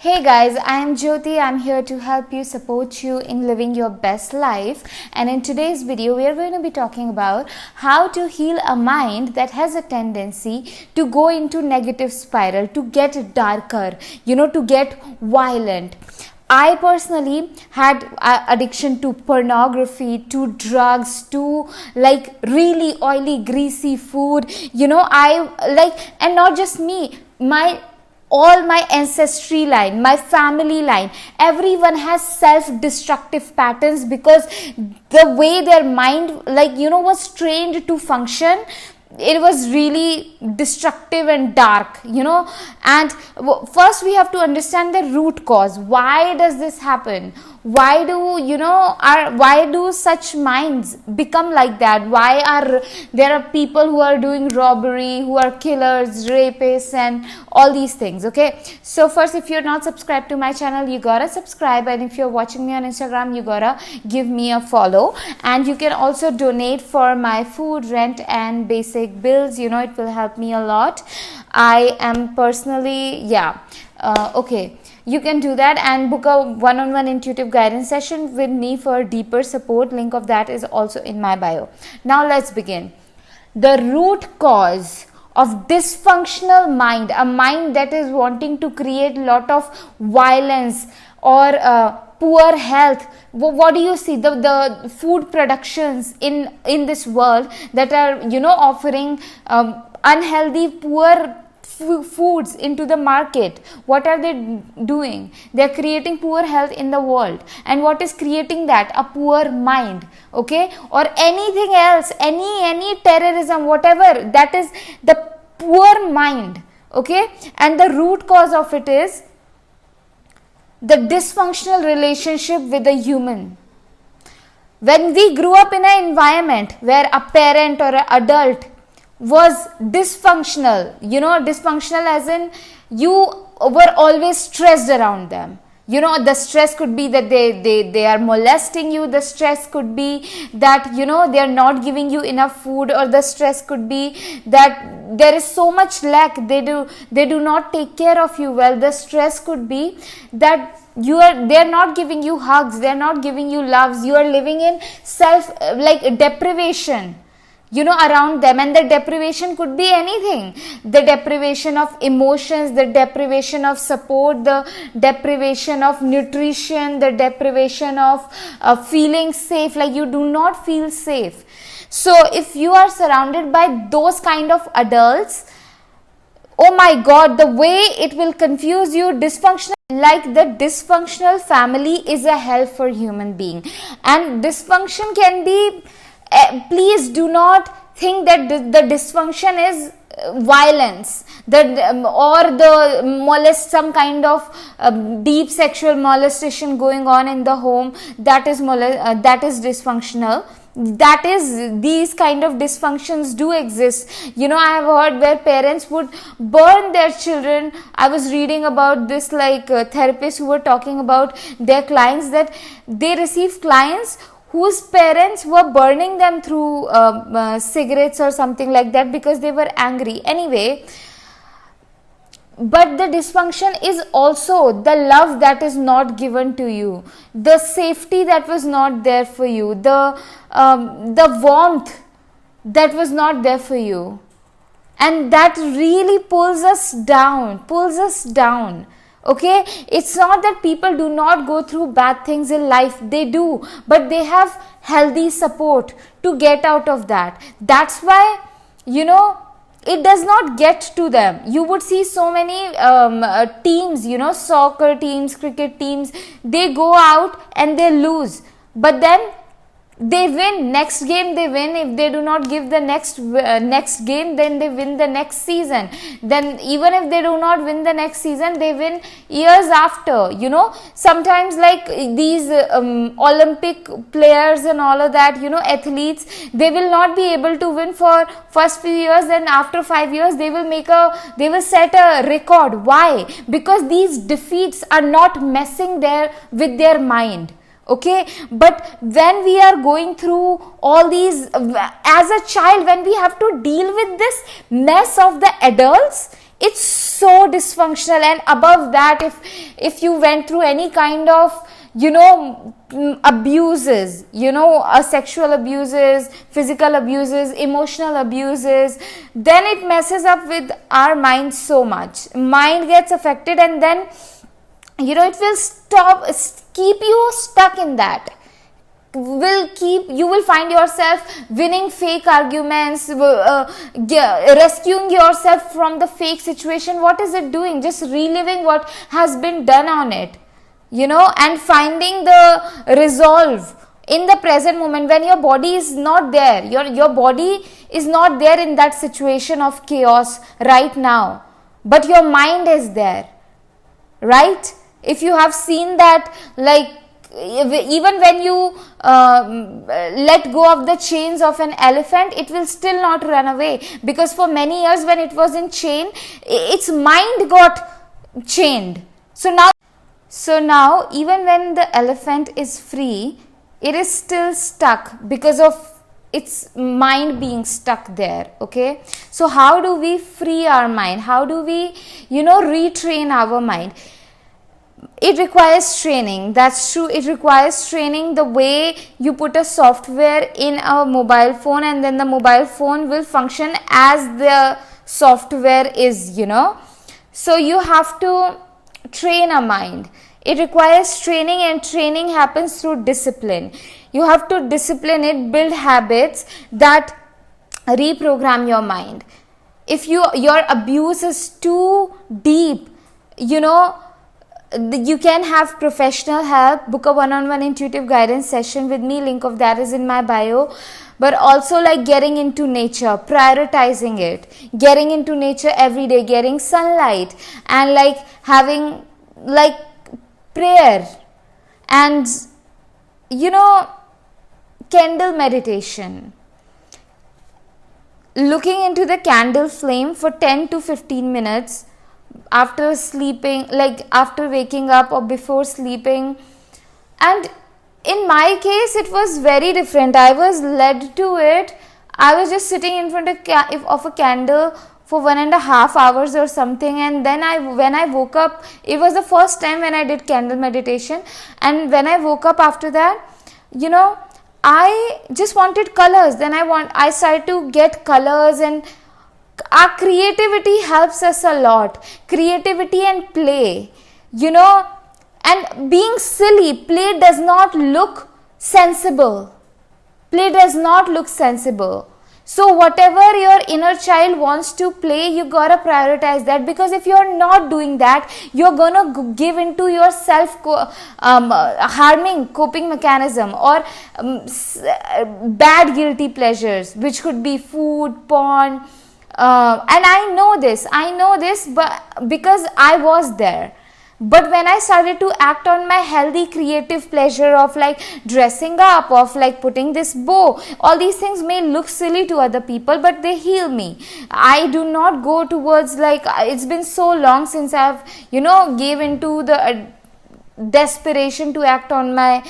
Hey guys, I am Jyoti. I'm here to help you, support you in living your best life. And in today's video, we are going to be talking about how to heal a mind that has a tendency to go into negative spiral, to get darker, to get violent. I personally had addiction to pornography, to drugs, to like really oily, greasy food. And not just me, all my ancestry line, my family line, everyone has self-destructive patterns because the way their mind was trained to function, it was really destructive and dark. And first we have to understand the root cause. Why does this happen? Why do such minds become like that? Why are there people who are doing robbery, who are killers, rapists, and all these things? Okay, so first, if you're not subscribed to my channel, you gotta subscribe, and if you're watching me on Instagram, you gotta give me a follow. And you can also donate for my food, rent, and basic bills. It will help me a lot. I am personally okay, you can do that and book a one-on-one intuitive guidance session with me for deeper support. Link of that is also in my bio. Now let's begin. The root cause of dysfunctional mind, a mind that is wanting to create a lot of violence or poor health. What do you see? The food productions in this world that are offering unhealthy, poor foods into the market. What are they doing? They are creating poor health in the world. And what is creating that? A poor mind. Okay, or anything else, any terrorism, whatever, that is the poor mind. Okay, and the root cause of it is the dysfunctional relationship with the human. When we grew up in an environment where a parent or an adult was dysfunctional, dysfunctional as in you were always stressed around them. The stress could be that they are molesting you. The stress could be that they are not giving you enough food, or the stress could be that there is so much lack, they do not take care of you well. The stress could be that they are not giving you hugs, they are not giving you loves. You are living in deprivation around them. And the deprivation could be anything. The deprivation of emotions, the deprivation of support, the deprivation of nutrition, the deprivation of feeling safe. Like you do not feel safe. So if you are surrounded by those kind of adults, oh my God, the way it will confuse you. Dysfunctional, like the dysfunctional family is a hell for human being. And dysfunction can be, please do not think that the dysfunction is violence, some kind of deep sexual molestation going on in the home. That is dysfunctional. That is, these kind of dysfunctions do exist. I have heard where parents would burn their children. I was reading about this, therapists who were talking about their clients, that they receive clients whose parents were burning them through cigarettes or something like that because they were angry. Anyway, but the dysfunction is also the love that is not given to you, the safety that was not there for you, the warmth that was not there for you, and that really pulls us down. Okay, it's not that people do not go through bad things in life. They do, but they have healthy support to get out of that. That's why it does not get to them. You would see so many teams, soccer teams, cricket teams, they go out and they lose, but then they win. Next game they win. If they do not give the next game, then they win the next season. Then even if they do not win the next season, they win years after. Sometimes like these Olympic players and all of that, athletes, they will not be able to win for first few years. Then after 5 years, they will set a record. Why? Because these defeats are not messing with their mind. Okay, but when we are going through all these as a child, when we have to deal with this mess of the adults, it's so dysfunctional. And above that, if you went through any kind of abuses, sexual abuses, physical abuses, emotional abuses, then it messes up with our mind so much. Mind gets affected, and then it will keep you stuck in that. You will find yourself winning fake arguments, rescuing yourself from the fake situation. What is it doing? Just reliving what has been done on it, and finding the resolve in the present moment when your body is not there. Your body is not there in that situation of chaos right now, but your mind is there, right? If you have seen that, like, even when you let go of the chains of an elephant, it will still not run away, because for many years when it was in chain, its mind got chained. So now even when the elephant is free, it is still stuck because of its mind being stuck there. Okay, so how do we free our mind? How do we retrain our mind? It requires training. That's true. It requires training the way you put a software in a mobile phone, and then the mobile phone will function as the software is, So you have to train a mind. It requires training, and training happens through discipline. You have to discipline it, build habits that reprogram your mind. If your abuse is too deep, you can have professional help. Book a one-on-one intuitive guidance session with me. Link of that is in my bio. But also, like, getting into nature, prioritizing it, getting into nature every day, getting sunlight, and like having like prayer, and candle meditation. Looking into the candle flame for 10 to 15 minutes after sleeping, like after waking up or before sleeping. And in my case, it was very different. I was led to it. I was just sitting in front of a candle for 1.5 hours or something, and then when I woke up, it was the first time when I did candle meditation. And when I woke up after that, I just wanted colors. Then I started to get colors, and our creativity helps us a lot. Creativity and play, and being silly. Play does not look sensible. So whatever your inner child wants to play, you gotta prioritize that, because if you're not doing that, you're gonna give into your self harming coping mechanism, or bad guilty pleasures, which could be food, porn. And I know this, but because I was there. But when I started to act on my healthy creative pleasure of like dressing up, of like putting this bow, all these things may look silly to other people, but they heal me. I do not go towards, like, it's been so long since I've gave into the desperation to act on my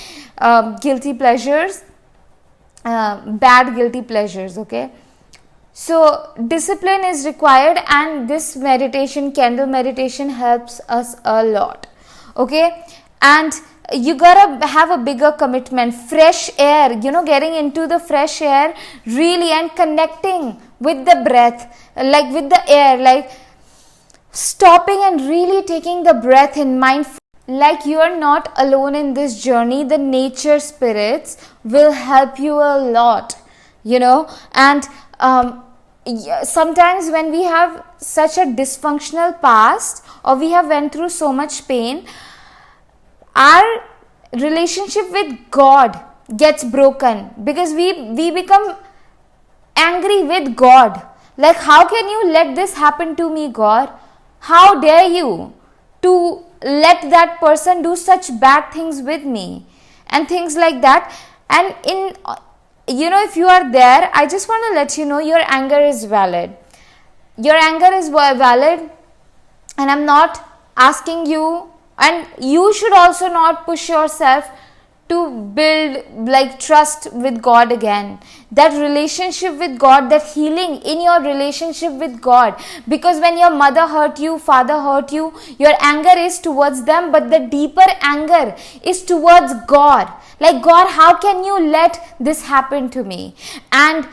guilty pleasures, bad guilty pleasures. Okay, so discipline is required, and this meditation, candle meditation, helps us a lot. Okay, and you gotta have a bigger commitment. Fresh air, getting into the fresh air really, and connecting with the breath, like with the air, like stopping and really taking the breath in mind. Like, you are not alone in this journey. The nature spirits will help you a lot, and sometimes when we have such a dysfunctional past, or we have went through so much pain, our relationship with God gets broken, because we become angry with God. Like, how can you let this happen to me, God? How dare you to let that person do such bad things with me, and things like that. And if you are there, I just want to let you know, your anger is valid. Your anger is valid, and I'm not asking you, and you should also not push yourself to build like trust with God again, that relationship with God, that healing in your relationship with God. Because when your mother hurt you, father hurt you, your anger is towards them, but the deeper anger is towards God. Like, God, how can you let this happen to me? And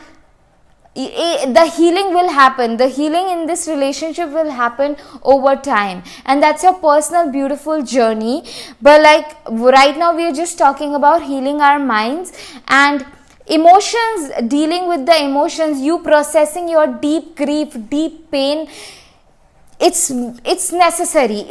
the healing will happen. The healing in this relationship will happen over time, and that's your personal beautiful journey. But like right now we are just talking about healing our minds and emotions, dealing with the emotions, you processing your deep grief, deep pain. It's necessary,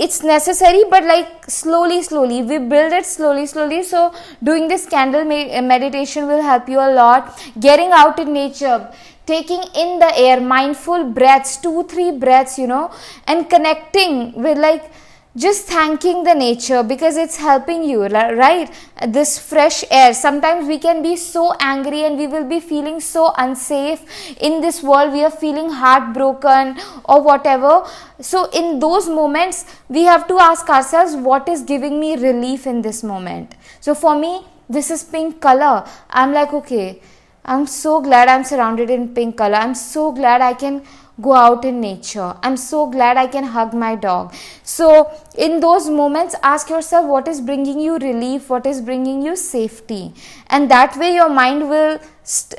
but like slowly we build it slowly. So doing this candle meditation will help you a lot. Getting out in nature, taking in the air, mindful breaths, 2-3 breaths, and connecting with, like, just thanking the nature because it's helping you, right? This fresh air. Sometimes we can be so angry and we will be feeling so unsafe in this world. We are feeling heartbroken or whatever. So in those moments, we have to ask ourselves, what is giving me relief in this moment? So for me, this is pink color. I'm like, okay, I'm so glad I'm surrounded in pink color. I'm so glad I can go out in nature. I'm so glad I can hug my dog. So in those moments, ask yourself, what is bringing you relief? What is bringing you safety? And that way your mind will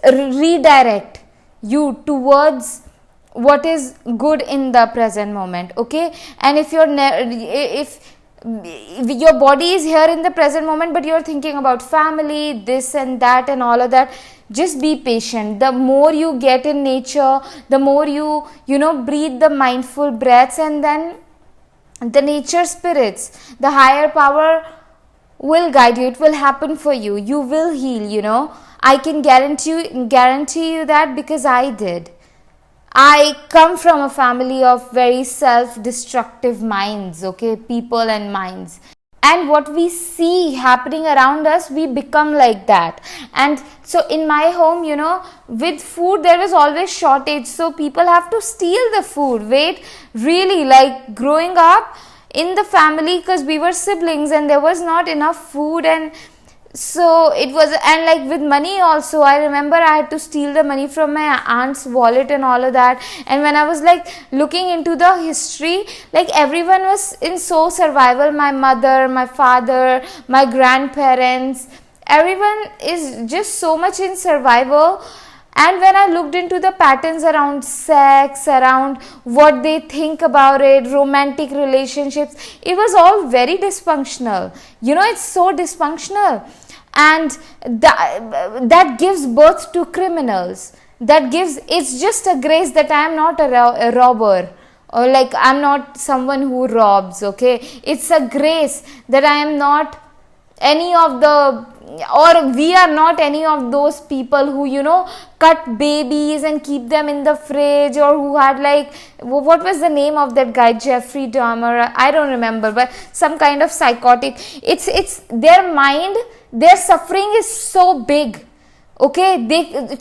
redirect you towards what is good in the present moment. Okay? And if your body is here in the present moment, but you're thinking about family, this and that and all of that, just be patient. The more you get in nature, the more you breathe the mindful breaths, and then the nature spirits, the higher power will guide you. It will happen for you. You will heal. I can guarantee you that, because I did. I come from a family of very self-destructive minds, okay, people and minds. And what we see happening around us, we become like that. And so in my home, with food, there was always shortage. So people have to steal the food. Wait, really, like growing up in the family, because we were siblings and there was not enough food, and so it was, and like with money also, I remember I had to steal the money from my aunt's wallet and all of that. And when I was like looking into the history, like everyone was in so survival. My mother, my father, my grandparents, everyone is just so much in survival. And when I looked into the patterns around sex, around what they think about it, romantic relationships, it was all very dysfunctional. It's so dysfunctional. And that gives birth to criminals. It's just a grace that I am not a robber, or like I'm not someone who robs, okay? It's a grace that I am not any of the, or we are not any of those people who cut babies and keep them in the fridge, or who had like, what was the name of that guy, Jeffrey Dahmer, I don't remember, but some kind of psychotic. It's their mind, their suffering is so big, okay?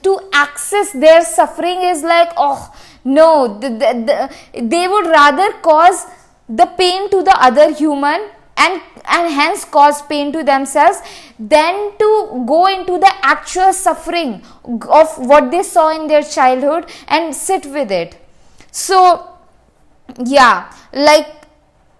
To access their suffering is like, oh no, they would rather cause the pain to the other human and hence cause pain to themselves than to go into the actual suffering of what they saw in their childhood and sit with it. So yeah, like,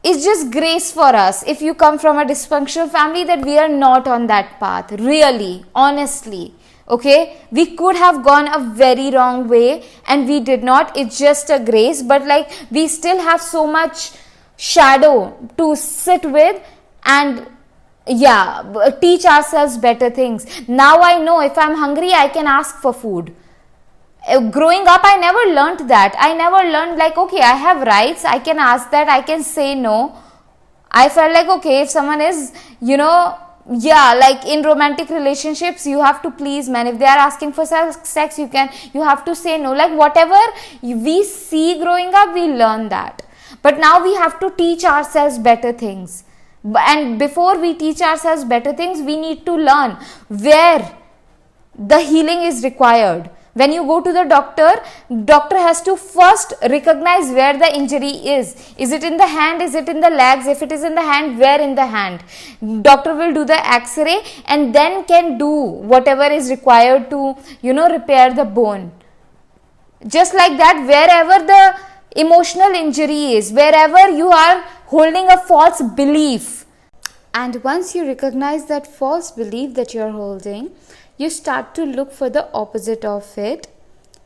it's just grace for us if you come from a dysfunctional family, that we are not on that path, really, honestly. Okay, we could have gone a very wrong way and we did not. It's just a grace, but like we still have so much shadow to sit with and teach ourselves better things. Now I know if I'm hungry, I can ask for food. Growing up, I never learned that. I never learned like, okay, I have rights, I can ask that, I can say no. I felt like, okay, if someone is, like in romantic relationships, you have to please men. If they are asking for sex, you have to say no. Like whatever we see growing up, we learn that. But now we have to teach ourselves better things. And before we teach ourselves better things, we need to learn where the healing is required. When you go to the doctor has to first recognize where the injury is. Is it in the hand? Is it in the legs? If it is in the hand, where in the hand? Doctor will do the x-ray and then can do whatever is required to, repair the bone. Just like that, wherever the emotional injury is, wherever you are holding a false belief, and once you recognize that false belief that you are holding, you start to look for the opposite of it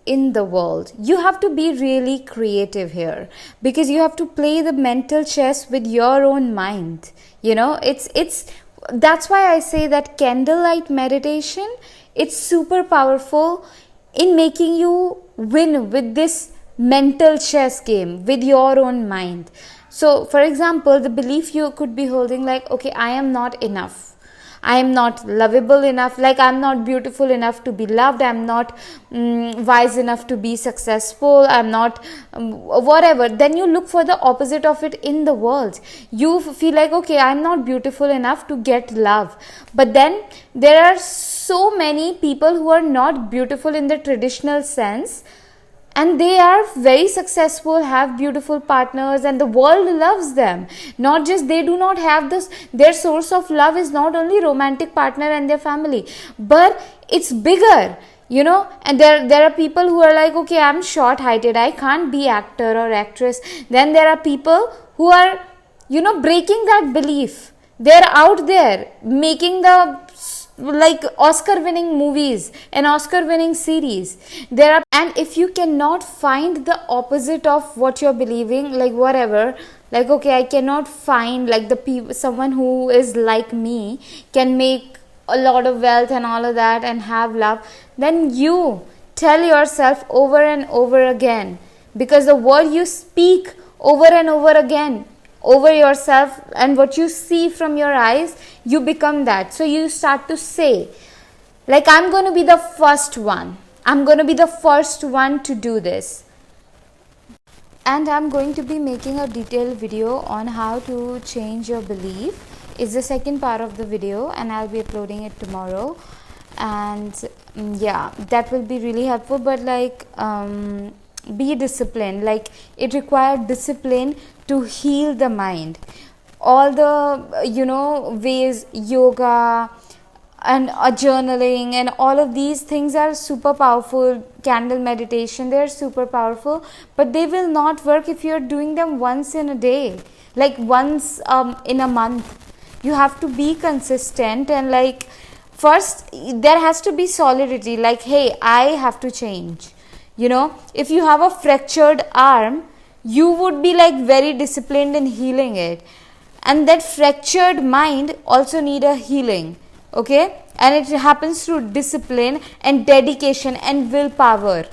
in the world. You have to be really creative here, because you have to play the mental chess with your own mind. It's that's why I say that candlelight meditation, it's super powerful in making you win with this mental chess game with your own mind. So for example, the belief you could be holding, like, okay, I am not enough, I am not lovable enough, like I'm not beautiful enough to be loved, I'm not wise enough to be successful, I'm not whatever. Then you look for the opposite of it in the world. You feel like, okay, I'm not beautiful enough to get love, but then there are so many people who are not beautiful in the traditional sense, and they are very successful, have beautiful partners, and the world loves them. Not just they do not have this, their source of love is not only romantic partner and their family, but it's bigger, and there are people who are like, okay, I'm short heighted, I can't be actor or actress. Then there are people who are, breaking that belief. They're out there making the like Oscar winning movies and Oscar winning series. And if you cannot find the opposite of what you're believing, like whatever, like, okay, I cannot find like someone who is like me can make a lot of wealth and all of that and have love, then you tell yourself over and over again, because the word you speak over and over again over yourself and what you see from your eyes, you become that. So you start to say, like, I'm going to be the first one, I'm going to be the first one to do this. And I'm going to be making a detailed video on how to change your belief. It's the second part of the video and I'll be uploading it tomorrow. And yeah, that will be really helpful. But like, be disciplined. Like, it required discipline to heal the mind. All the ways, yoga and journaling and all of these things are super powerful. Candle meditation, they're super powerful, but they will not work if you're doing them once in a day, like once in a month. You have to be consistent, and like, first there has to be solidity, like, hey, I have to change. If you have a fractured arm, you would be like very disciplined in healing it, and that fractured mind also need a healing. Okay, and it happens through discipline and dedication and willpower.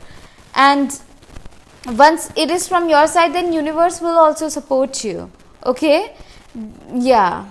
And once it is from your side, then universe will also support you. Okay, yeah.